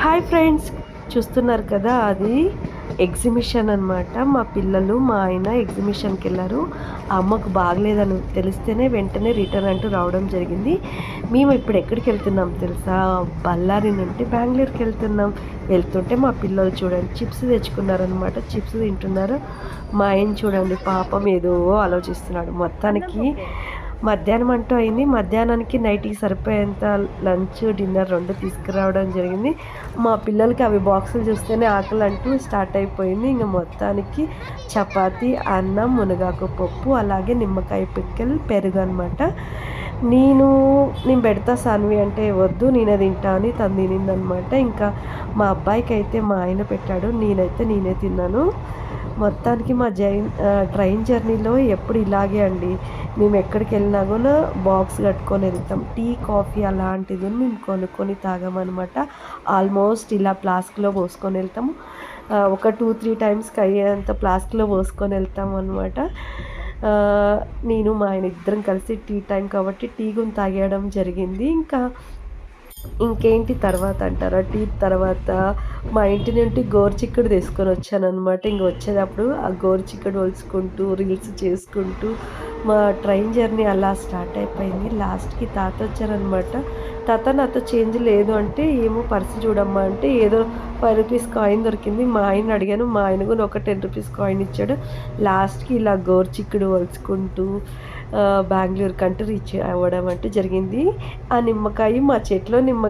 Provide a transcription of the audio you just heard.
Hi friends, చూస్తున్నారు కదా, అది ఎగ్జిబిషన్ అనమాట. మా పిల్లలు మా ఆయన ఎగ్జిబిషన్కి వెళ్ళారు. ఆ అమ్మకు బాగలేదని తెలిస్తేనే వెంటనే రిటర్న్ అంటూ రావడం జరిగింది. మేము ఇప్పుడు ఎక్కడికి వెళ్తున్నాం తెలుసా? బళ్ళారి నుండి బెంగళూరుకి వెళ్తున్నాం. వెళ్తుంటే మా పిల్లలు చూడండి చిప్స్ తెచ్చుకున్నారనమాట. చిప్స్ తింటున్నారు. మా ఆయన చూడండి పాపం ఏదో ఆలోచిస్తున్నాడు. మొత్తానికి మధ్యాహ్నం అంటూ అయింది. మధ్యాహ్నానికి నైట్‌కి సరిపోయేంత లంచ్, డిన్నర్ 2 తీసుకురావడం జరిగింది. మా పిల్లలకి అవి బాక్సులు చూస్తేనే ఆకలంటూ స్టార్ట్ అయిపోయింది. ఇంక మొత్తానికి చపాతీ, అన్నం, మునగాకు పప్పు, అలాగే నిమ్మకాయ పికిల్, పెరుగనమాట. నేను నేను పెడతా సాన్వి అంటే వద్దు నేనే తింటా అని తను తినిందనమాట. ఇంకా మా అబ్బాయికైతే మా ఆయన పెట్టాడు. నేనే తిన్నాను. మొత్తానికి ట్రైన్ జర్నీలో ఎప్పుడు ఇలాగే అండి. మేము ఎక్కడికెళ్ళినా కూడా బాక్స్ కట్టుకొని వెళ్తాం. టీ, కాఫీ అలాంటిది మేము కొనుక్కొని తాగామనమాట. ఆల్మోస్ట్ ఇలా ఫ్లాస్క్‌లో పోసుకొని వెళ్తాము. ఒక 2, 3 టైమ్స్‌కి అయ్యేంత ఫ్లాస్క్‌లో పోసుకొని వెళ్తామనమాట. నేను మా ఆయన ఇద్దరం కలిసి టీ టైం కాబట్టి టీ కూడా తాగేయడం జరిగింది. ఇంకేంటి తర్వాత అంటారా? టీ తర్వాత మా ఇంటి నుండి గోరుచిక్కుడు తీసుకొని వచ్చాననమాట. ఇంక వచ్చేటప్పుడు ఆ గోరుచిక్కుడు ఒలుచుకుంటూ, రీల్స్ చేసుకుంటూ మా ట్రైన్ జర్నీ అలా స్టార్ట్ అయిపోయింది. లాస్ట్‌కి తాత వచ్చారనమాట. తాత నాతో చేంజ్ లేదు అంటే, ఏమో పర్స్ చూడమ్మా అంటే ఏదో రూ. 5 కాయిన్ దొరికింది. మా ఆయన్ని అడిగాను. మా ఆయన కూడా ఒక రూ. 10 కాయిన్ ఇచ్చాడు. లాస్ట్‌కి ఇలా గోరుచిక్కుడు ఒలుచుకుంటూ బెంగుళూరు కంటూ రీచ్ అవ్వడం అంటూ జరిగింది. ఆ నిమ్మకాయ మా చెట్లో